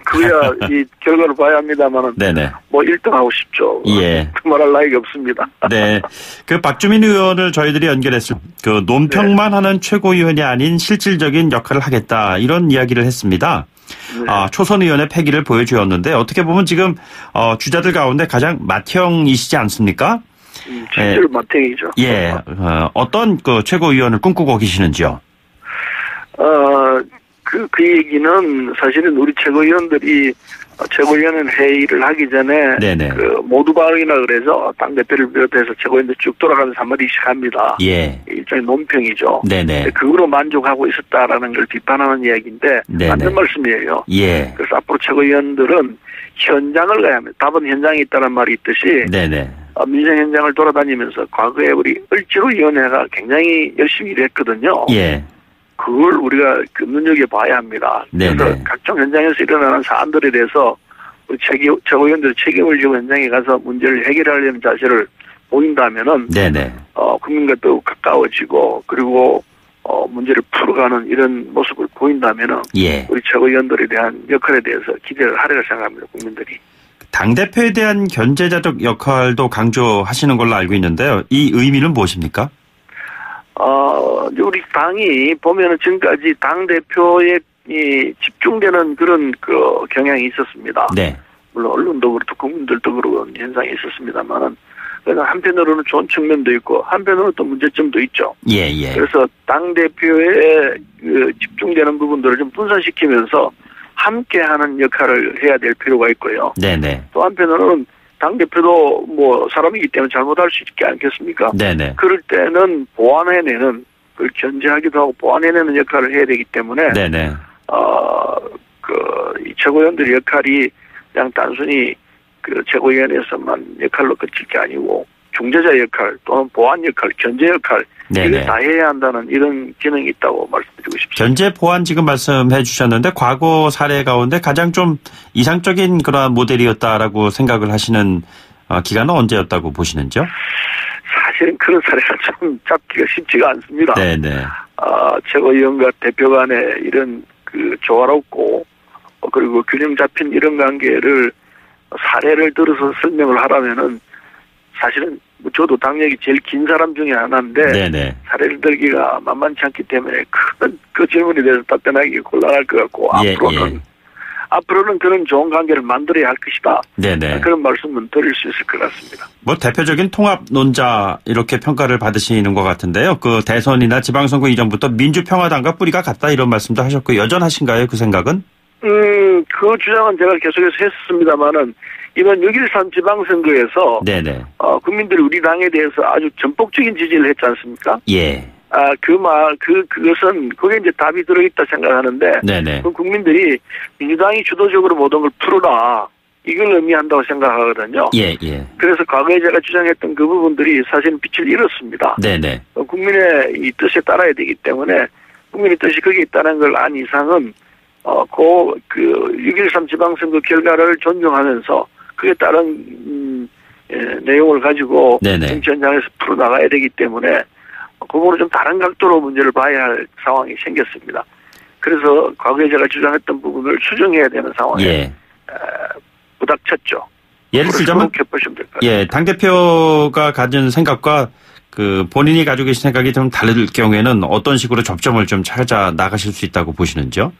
Speaker 7: 그래야 이 결과를 봐야 합니다만은.
Speaker 2: 네네.
Speaker 7: 뭐 1등 하고 싶죠.
Speaker 2: 예.
Speaker 7: 그 말할 나위가 없습니다.
Speaker 2: 네. 그 박주민 의원을 저희들이 연결했을 그 논평만 하는 최고위원이 아닌 실질적인 역할을 하겠다 이런 이야기를 했습니다.
Speaker 7: 네.
Speaker 2: 초선 의원의 패기를 보여주었는데 어떻게 보면 지금 주자들 가운데 가장 맏형이시지 않습니까?
Speaker 7: 실제로 맏형이죠.
Speaker 2: 예. 어떤 그 최고위원을 꿈꾸고 계시는지요?
Speaker 7: 그 얘기는 사실은 우리 최고위원들이 최고위원 회의를 하기 전에
Speaker 2: 네네.
Speaker 7: 그 모두 발언이라 그래서 당대표를 비롯해서 최고위원들 쭉 돌아가면서 한마디씩 합니다.
Speaker 2: 예.
Speaker 7: 일종의 논평이죠.
Speaker 2: 네네.
Speaker 7: 그거로 만족하고 있었다라는 걸 비판하는 이야기인데
Speaker 2: 네네.
Speaker 7: 맞는 말씀이에요.
Speaker 2: 예.
Speaker 7: 그래서 앞으로 최고위원들은 현장을 가야 합니다. 답은 현장에 있다는 말이 있듯이
Speaker 2: 네네.
Speaker 7: 민생 현장을 돌아다니면서 과거에 우리 을지로위원회가 굉장히 열심히 일했거든요.
Speaker 2: 예.
Speaker 7: 그걸 우리가 눈여겨봐야 합니다.
Speaker 2: 네네.
Speaker 7: 그래서 각종 현장에서 일어나는 사안들에 대해서 우리 최고위원들이 책임을 지고 현장에 가서 문제를 해결하려는 자세를 보인다면은
Speaker 2: 네네.
Speaker 7: 국민과 더욱 가까워지고 그리고 문제를 풀어가는 이런 모습을 보인다면은
Speaker 2: 예.
Speaker 7: 우리 최고위원들에 대한 역할에 대해서 기대를 하리라 생각합니다. 국민들이.
Speaker 2: 당대표에 대한 견제자적 역할도 강조하시는 걸로 알고 있는데요. 이 의미는 무엇입니까?
Speaker 7: 우리 당이 보면은 지금까지 당대표에 집중되는 그런 그 경향이 있었습니다.
Speaker 2: 네.
Speaker 7: 물론 언론도 그렇고 국민들도 그런 현상이 있었습니다만은 그래서 한편으로는 좋은 측면도 있고 한편으로는 또 문제점도 있죠.
Speaker 2: 예, 예.
Speaker 7: 그래서 당대표에 그 집중되는 부분들을 좀 분산시키면서 함께하는 역할을 해야 될 필요가 있고요.
Speaker 2: 네네.
Speaker 7: 또 한편으로는 당대표도 뭐 사람이기 때문에 잘못할 수 있지 않겠습니까?
Speaker 2: 네네.
Speaker 7: 그럴 때는 보완해내는, 그걸 견제하기도 하고 보완해내는 역할을 해야 되기 때문에,
Speaker 2: 네네.
Speaker 7: 이 최고위원들의 역할이 그냥 단순히 그 최고위원회에서만 역할로 그칠 게 아니고, 중재자 역할 또는 보완 역할, 견제 역할,
Speaker 2: 네네.
Speaker 7: 이걸 다 해야 한다는 이런 기능이 있다고 말씀드리고 싶습니다.
Speaker 2: 견제 보완 지금 말씀해 주셨는데 과거 사례 가운데 가장 좀 이상적인 그러한 모델이었다라고 생각을 하시는 기간은 언제였다고 보시는지요?
Speaker 7: 사실은 그런 사례가 좀 잡기가 쉽지가 않습니다.
Speaker 2: 네네.
Speaker 7: 최고위원과 대표 간의 이런 그 조화롭고 그리고 균형 잡힌 이런 관계를 사례를 들어서 설명을 하라면은 사실은 저도 당력이 제일 긴 사람 중에 하나인데
Speaker 2: 네네.
Speaker 7: 사례를 들기가 만만치 않기 때문에 그 질문에 대해서 답변하기 곤란할 것 같고 앞으로는 그런 좋은 관계를 만들어야 할 것이다.
Speaker 2: 네네.
Speaker 7: 그런 말씀은 드릴 수 있을 것 같습니다.
Speaker 2: 뭐 대표적인 통합론자 이렇게 평가를 받으시는 것 같은데요. 그 대선이나 지방선거 이전부터 민주평화당과 뿌리가 같다 이런 말씀도 하셨고 여전하신가요? 그 생각은?
Speaker 7: 그 주장은 제가 계속해서 했습만은 이번 6.13 지방선거에서
Speaker 2: 네네.
Speaker 7: 국민들이 우리 당에 대해서 아주 전폭적인 지지를 했지 않습니까?
Speaker 2: 예.
Speaker 7: 그것은 그게 이제 답이 들어있다 생각하는데
Speaker 2: 네네.
Speaker 7: 그 국민들이 민주당이 주도적으로 모든 걸 풀어라 이걸 의미한다고 생각하거든요.
Speaker 2: 예.
Speaker 7: 그래서 과거에 제가 주장했던 그 부분들이 사실은 빛을 잃었습니다.
Speaker 2: 네네.
Speaker 7: 국민의 이 뜻에 따라야 되기 때문에 국민의 뜻이 거기에 있다는 걸 안 이상은 6.13 지방선거 결과를 존중하면서 그에 따른 내용을 가지고
Speaker 2: 네네.
Speaker 7: 정치 현장에서 풀어나가야 되기 때문에 그 부분은 좀 다른 각도로 문제를 봐야 할 상황이 생겼습니다. 그래서 과거에 제가 주장했던 부분을 수정해야 되는 상황에
Speaker 2: 예.
Speaker 7: 부닥쳤죠.
Speaker 2: 예를 들자면
Speaker 7: 그렇게 보시면 될 것 같아요.
Speaker 2: 예, 당대표가 가진 생각과 그 본인이 가지고 계신 생각이 좀 다를 경우에는 어떤 식으로 접점을 좀 찾아 나가실 수 있다고 보시는지요?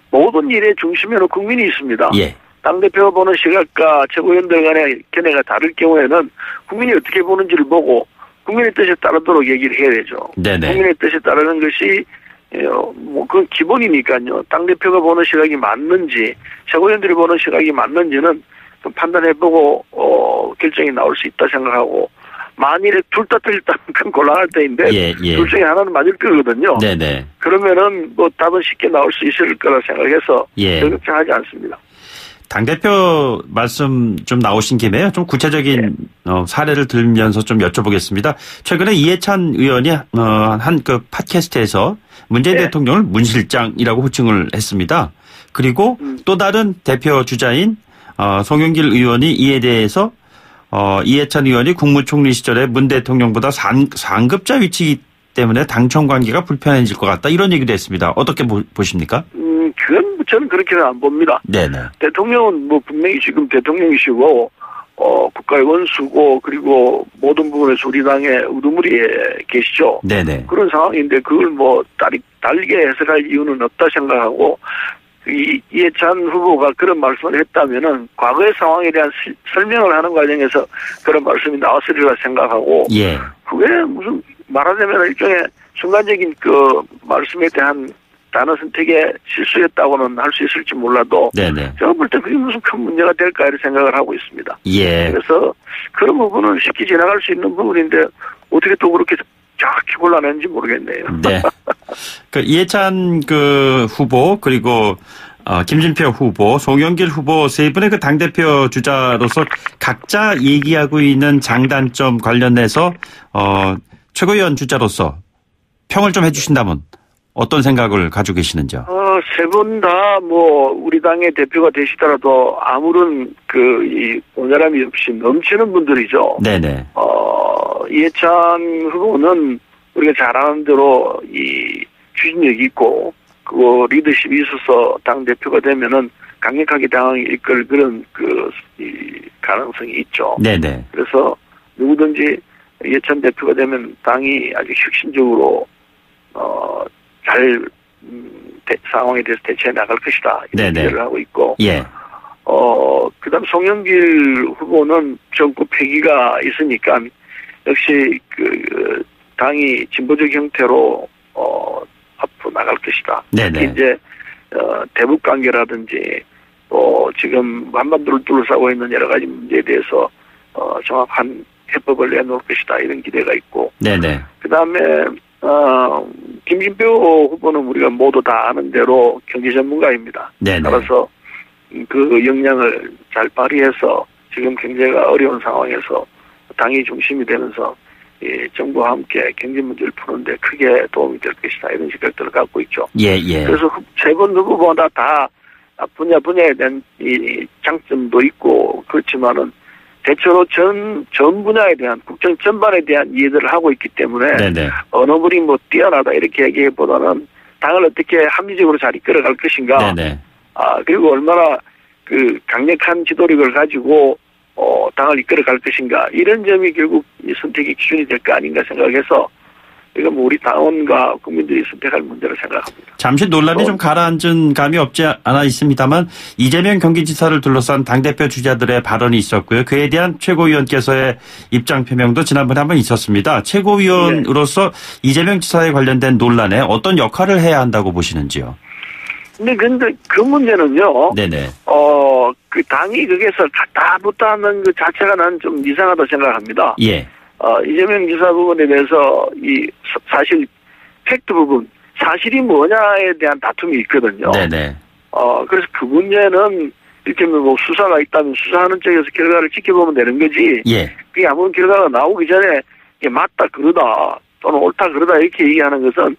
Speaker 7: 모든 일의 중심에는 국민이 있습니다.
Speaker 2: 예.
Speaker 7: 당대표가 보는 시각과 최고위원들 간의 견해가 다를 경우에는 국민이 어떻게 보는지를 보고 국민의 뜻에 따르도록 얘기를 해야 되죠.
Speaker 2: 네네.
Speaker 7: 국민의 뜻에 따르는 것이 그건 기본이니까요. 당대표가 보는 시각이 맞는지 최고위원들이 보는 시각이 맞는지는 좀 판단해보고 결정이 나올 수 있다 생각하고 만일에 둘 다 틀렸다면 그건 곤란할 때인데
Speaker 2: 예, 예.
Speaker 7: 둘 중에 하나는 맞을 거거든요.
Speaker 2: 네네.
Speaker 7: 그러면은 뭐 답은 쉽게 나올 수 있을 거라 생각해서
Speaker 2: 예.
Speaker 7: 별 걱정하지 않습니다.
Speaker 2: 당대표 말씀 좀 나오신 김에요. 좀 구체적인 사례를 들면서 좀 여쭤보겠습니다. 최근에 이해찬 의원이 한 그 팟캐스트에서 문재인
Speaker 7: 네.
Speaker 2: 대통령을 문실장이라고 호칭을 했습니다. 그리고 또 다른 대표 주자인 송영길 의원이 이에 대해서 이해찬 의원이 국무총리 시절에 문 대통령보다 상급자 위치이기 때문에 당청 관계가 불편해질 것 같다. 이런 얘기도 했습니다. 어떻게 보십니까?
Speaker 7: 그건 저는 그렇게는 안 봅니다.
Speaker 2: 네네.
Speaker 7: 대통령은 뭐 분명히 지금 대통령이시고 국가의 원수고 그리고 모든 부분에서 우리 당의 우두머리에 계시죠.
Speaker 2: 네네.
Speaker 7: 그런 상황인데 그걸 뭐 다르게 해석할 이유는 없다 생각하고 이해찬 후보가 그런 말씀을 했다면은 과거의 상황에 대한 설명을 하는 과정에서 그런 말씀이 나왔으리라 생각하고
Speaker 2: 예.
Speaker 7: 그게 무슨 말하자면 일종의 순간적인 그 말씀에 대한 단어 선택에 실수했다고는 할 수 있을지 몰라도
Speaker 2: 네네.
Speaker 7: 제가 볼 때 그게 무슨 큰 문제가 될까 이런 생각을 하고 있습니다.
Speaker 2: 예.
Speaker 7: 그래서 그런 부분은 쉽게 지나갈 수 있는 부분인데 어떻게 또 그렇게 정확히 골라내는지 모르겠네요.
Speaker 2: 네. 그 이해찬 그 후보 그리고 김진표 후보, 송영길 후보 세 분의 그 당대표 주자로서 각자 얘기하고 있는 장단점 관련해서 최고위원 주자로서 평을 좀 해주신다면 어떤 생각을 가지고 계시는지요?
Speaker 7: 세 분 다 뭐 우리 당의 대표가 되시더라도 아무런 이 모자람이 없이 넘치는 분들이죠.
Speaker 2: 네네.
Speaker 7: 이해찬 후보는 우리가 잘 아는 대로 이 추진력이 있고 그 리더십이 있어서 당 대표가 되면은 강력하게 당을 이끌 그런 이 가능성이 있죠.
Speaker 2: 네네.
Speaker 7: 그래서 누구든지 이해찬 대표가 되면 당이 아주 혁신적으로 잘 상황에 대해서 대처해 나갈 것이다 이런 기대를 하고 있고.
Speaker 2: 예.
Speaker 7: 그다음 송영길 후보는 정권 폐기가 있으니까 역시 당이 진보적 형태로 앞으로 나갈 것이다.
Speaker 2: 네네.
Speaker 7: 이제 대북 관계라든지 또 지금 한반도를 둘러싸고 있는 여러 가지 문제에 대해서 정확한 해법을 내놓을 것이다 이런 기대가 있고.
Speaker 2: 네네.
Speaker 7: 그다음에 김진표 후보는 우리가 모두 다 아는 대로 경제 전문가입니다.
Speaker 2: 네네.
Speaker 7: 따라서 그 역량을 잘 발휘해서 지금 경제가 어려운 상황에서 당이 중심이 되면서 정부와 함께 경제 문제를 푸는데 크게 도움이 될 것이다 이런 생각들을 갖고 있죠.
Speaker 2: 예.
Speaker 7: 그래서 세 분 누구보다 다 분야에 대한 이 장점도 있고 그렇지만은 대체로 전 분야에 대한 국정 전반에 대한 이해들을 하고 있기 때문에
Speaker 2: 네네.
Speaker 7: 어느 분이 뭐 뛰어나다 이렇게 얘기보다는 당을 어떻게 합리적으로 잘 이끌어갈 것인가.
Speaker 2: 네네.
Speaker 7: 그리고 얼마나 강력한 지도력을 가지고 당을 이끌어갈 것인가 이런 점이 결국 이 선택의 기준이 될 거 아닌가 생각해서 이건 뭐 우리 당원과 국민들이 선택할 문제라 생각합니다.
Speaker 2: 잠시 논란이 좀 가라앉은 감이 없지 않아 있습니다만 이재명 경기지사를 둘러싼 당대표 주자들의 발언이 있었고요. 그에 대한 최고위원께서의 입장 표명도 지난번에 한번 있었습니다. 최고위원으로서 이재명 지사에 관련된 논란에 어떤 역할을 해야 한다고 보시는지요?
Speaker 7: 근데 그 문제는요.
Speaker 2: 네네.
Speaker 7: 그 당이 거기에서 다 붙다는 그 자체가 난 좀 이상하다 생각합니다.
Speaker 2: 예.
Speaker 7: 이재명 지사 부분에 대해서 사실 팩트 부분, 사실이 뭐냐에 대한 다툼이 있거든요.
Speaker 2: 네네.
Speaker 7: 그래서 그 문제는 이렇게 뭐 수사가 있다면 수사하는 쪽에서 결과를 지켜보면 되는 거지.
Speaker 2: 예.
Speaker 7: 그게 아무 결과가 나오기 전에 이게 맞다 그러다 또는 옳다 그러다 이렇게 얘기하는 것은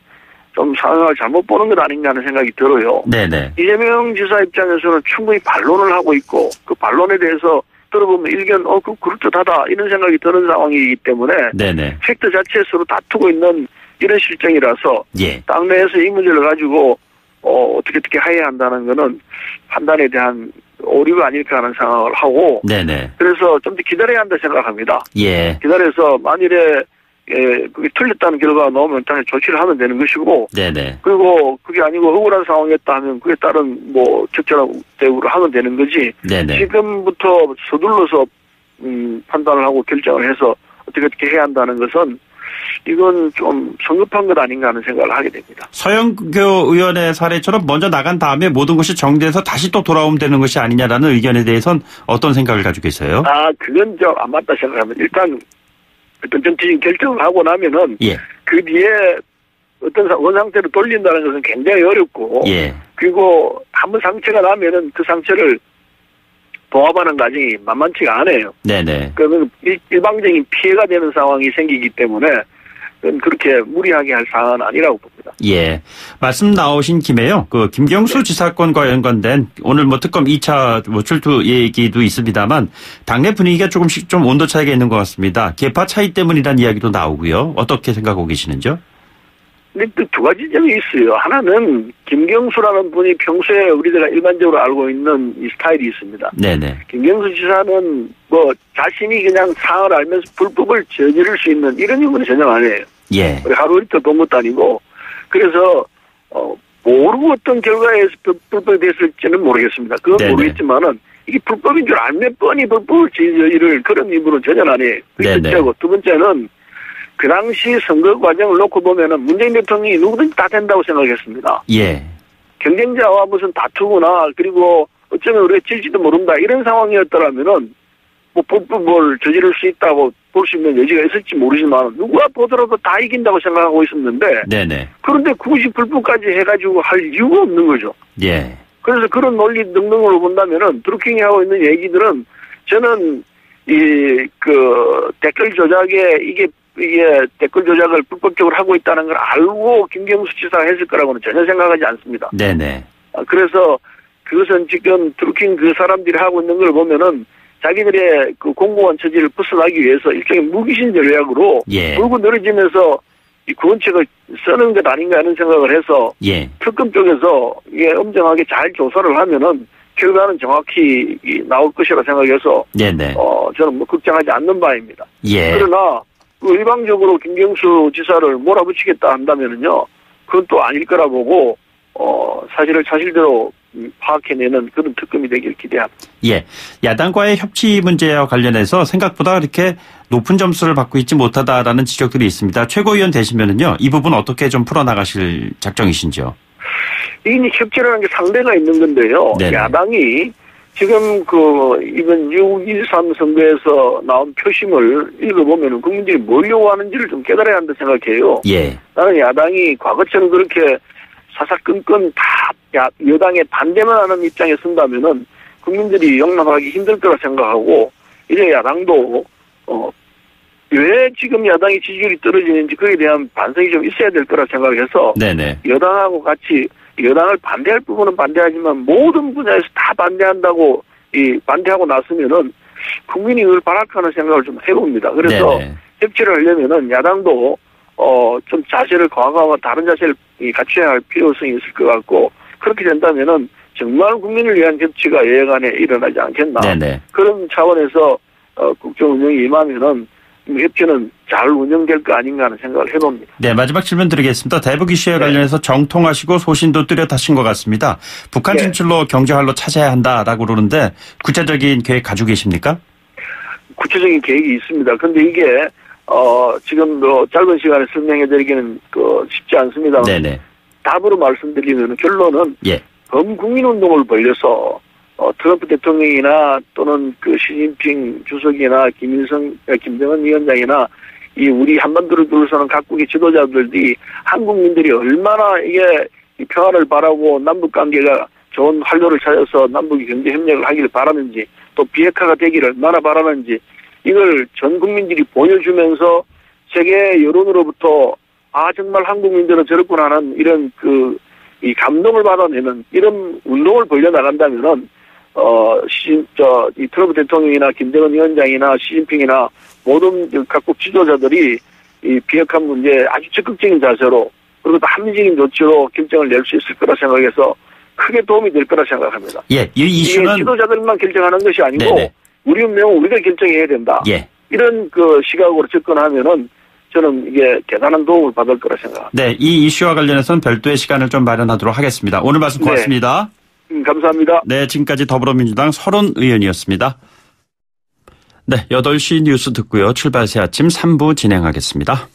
Speaker 7: 좀 상황을 잘못 보는 것 아닌가 하는 생각이 들어요.
Speaker 2: 네네.
Speaker 7: 이재명 지사 입장에서는 충분히 반론을 하고 있고 그 반론에 대해서 들어보면 일견 그럴듯하다 이런 생각이 드는 상황이기 때문에
Speaker 2: 네네.
Speaker 7: 팩트 자체에 서로 다투고 있는 이런 실정이라서
Speaker 2: 예.
Speaker 7: 당내에서 이 문제를 가지고 어떻게 해야 한다는 거는 판단에 대한 오류가 아닐까 하는 생각을 하고
Speaker 2: 네네.
Speaker 7: 그래서 좀 더 기다려야 한다 생각합니다.
Speaker 2: 예.
Speaker 7: 기다려서 만일에 그게 틀렸다는 결과가 나오면 당연히 조치를 하면 되는 것이고
Speaker 2: 네네.
Speaker 7: 그리고 그게 아니고 억울한 상황이었다 하면 그에 따른 뭐 적절한 대우를 하면 되는 거지.
Speaker 2: 네네.
Speaker 7: 지금부터 서둘러서 판단을 하고 결정을 해서 어떻게 해야 한다는 것은 이건 좀 성급한 것 아닌가 하는 생각을 하게 됩니다.
Speaker 2: 서영교 의원의 사례처럼 먼저 나간 다음에 모든 것이 정리돼서 다시 또 돌아오면 되는 것이 아니냐라는 의견에 대해서는 어떤 생각을 가지고 계세요?
Speaker 7: 그건 안 맞다 생각합니다. 일단 어떤 정치적인 결정을 하고 나면은
Speaker 2: 예.
Speaker 7: 그 뒤에 어떤 원상태로 돌린다는 것은 굉장히 어렵고
Speaker 2: 예.
Speaker 7: 그리고 한번 상처가 나면은 그 상처를 보합하는 과정이 만만치가 않아요.
Speaker 2: 네네.
Speaker 7: 그러면 일방적인 피해가 되는 상황이 생기기 때문에 그건 그렇게 무리하게 할 사안은 아니라고 봅니다.
Speaker 2: 예. 말씀 나오신 김에요. 그 김경수 지사건과 연관된 오늘 뭐 특검 2차 뭐 출두 얘기도 있습니다만 당내 분위기가 조금씩 좀 온도 차이가 있는 것 같습니다. 계파 차이 때문이라는 이야기도 나오고요. 어떻게 생각하고 계시는지요?
Speaker 7: 근데 또 두 가지 점이 있어요. 하나는 김경수라는 분이 평소에 우리가 일반적으로 알고 있는 이 스타일이 있습니다.
Speaker 2: 네네.
Speaker 7: 김경수 지사는 뭐 자신이 그냥 상을 알면서 불법을 저지를 수 있는 이런 인물은 전혀 아니에요.
Speaker 2: 예.
Speaker 7: 하루 이틀 본 것도 아니고 그래서 모르고 어떤 결과에 불법이 됐을지는 모르겠습니다. 그건
Speaker 2: 네네.
Speaker 7: 모르겠지만은 이게 불법인 줄 알면 뻔히 불법을 저지를 그런 인물은 전혀 아니에요. 그게
Speaker 2: 네네.
Speaker 7: 첫째고 두 번째는 그 당시 선거 과정을 놓고 보면은 문재인 대통령이 누구든지 다 된다고 생각했습니다.
Speaker 2: 예.
Speaker 7: 경쟁자와 무슨 다투거나 그리고 어쩌면 우리가 질지도 모른다 이런 상황이었더라면은 뭐 불법을 저지를 수 있다고 볼 수 있는 여지가 있을지 모르지만 누가 보더라도 다 이긴다고 생각하고 있었는데
Speaker 2: 네네.
Speaker 7: 그런데 굳이 불법까지 해가지고 할 이유가 없는 거죠.
Speaker 2: 예.
Speaker 7: 그래서 그런 논리 등등으로 본다면은 드루킹이 하고 있는 얘기들은 저는 댓글 조작에 이게 댓글 조작을 불법적으로 하고 있다는 걸 알고 김경수 지사가 했을 거라고는 전혀 생각하지 않습니다.
Speaker 2: 네네.
Speaker 7: 그래서 그것은 지금 드루킹 그 사람들이 하고 있는 걸 보면은 자기들의 그 공무원 처지를 벗어나기 위해서 일종의 무기신 전략으로
Speaker 2: 예.
Speaker 7: 물고 늘어지면서 이 구원책을 쓰는 것 아닌가 하는 생각을 해서
Speaker 2: 예.
Speaker 7: 특검 쪽에서 이게 엄정하게 잘 조사를 하면은 결과는 정확히 나올 것이라 생각해서
Speaker 2: 네네.
Speaker 7: 저는 뭐 걱정하지 않는 바입니다.
Speaker 2: 예.
Speaker 7: 그러나 일방적으로 김경수 지사를 몰아붙이겠다 한다면은요, 그건 또 아닐 거라 보고 사실을 사실대로 파악해내는 그런 특검이 되길 기대합니다.
Speaker 2: 예. 야당과의 협치 문제와 관련해서 생각보다 그렇게 높은 점수를 받고 있지 못하다라는 지적들이 있습니다. 최고위원 되시면은요, 이 부분 어떻게 좀 풀어나가실 작정이신지요?
Speaker 7: 이게 협치라는 게 상대가 있는 건데요.
Speaker 2: 네네.
Speaker 7: 야당이 지금 이번 6.13 선거에서 나온 표심을 읽어보면 국민들이 뭘 요구하는지를 좀 깨달아야 한다 생각해요.
Speaker 2: 예.
Speaker 7: 나는 야당이 과거처럼 그렇게 사사건건 다 여당에 반대만 하는 입장에 쓴다면은 국민들이 용납하기 힘들 거라 생각하고 이제 야당도 왜 지금 야당의 지지율이 떨어지는지 그에 대한 반성이 좀 있어야 될 거라 생각해서
Speaker 2: 네네.
Speaker 7: 여당하고 같이 여당을 반대할 부분은 반대하지만 모든 분야에서 다 반대한다고 반대하고 나서면은 국민이 그걸 바랄까 하는 생각을 좀 해봅니다. 그래서
Speaker 2: 네네.
Speaker 7: 협치를 하려면은 야당도 좀 자세를 과감하고 다른 자세를 갖춰야 할 필요성이 있을 것 같고 그렇게 된다면은 정말 국민을 위한 협치가 예간에 일어나지 않겠나.
Speaker 2: 네네.
Speaker 7: 그런 차원에서 국정 운영이 임하면은 협치는 잘 운영될 거 아닌가 하는 생각을 해봅니다.
Speaker 2: 네, 마지막 질문 드리겠습니다. 대북 이슈에 관련해서 정통하시고 소신도 뚜렷하신 것 같습니다. 북한 진출로 경제 활로 찾아야 한다라고 그러는데 구체적인 계획 가지고 계십니까? 구체적인
Speaker 7: 계획이 있습니다. 그런데 이게 지금 짧은 시간에 설명해드리기는 쉽지 않습니다.
Speaker 2: 네네.
Speaker 7: 답으로 말씀드리면 결론은
Speaker 2: 예.
Speaker 7: 범국민운동을 벌려서 트럼프 대통령이나 또는 시진핑 주석이나 김정은 위원장이나 우리 한반도를 둘러싸는 각국의 지도자들이 한국민들이 얼마나 이게 평화를 바라고 남북 관계가 좋은 활로를 찾아서 남북이 경제 협력을 하기를 바라는지 또 비핵화가 되기를 얼마나 바라는지 이걸 전 국민들이 보여주면서 세계 여론으로부터 정말 한국민들은 저렇구나 하는 이런 이 감동을 받아내는 이런 운동을 벌려 나간다면은 이 트럼프 대통령이나 김정은 위원장이나 시진핑이나 모든 각국 지도자들이 이 비핵화 문제에 아주 적극적인 자세로 그리고 또 합리적인 조치로 결정을 낼 수 있을 거라 생각해서 크게 도움이 될 거라 생각합니다.
Speaker 2: 예, 이 이슈는
Speaker 7: 이게 지도자들만 결정하는 것이 아니고
Speaker 2: 네네.
Speaker 7: 우리 운명은 우리가 결정해야 된다.
Speaker 2: 예.
Speaker 7: 이런 그 시각으로 접근하면은 저는 이게 대단한 도움을 받을 거라 생각합니다.
Speaker 2: 네, 이 이슈와 관련해서는 별도의 시간을 좀 마련하도록 하겠습니다. 오늘 말씀 고맙습니다.
Speaker 7: 네. 감사합니다.
Speaker 2: 네, 지금까지 더불어민주당 서른 의원이었습니다. 네, 8시 뉴스 듣고요. 출발 새 아침 3부 진행하겠습니다.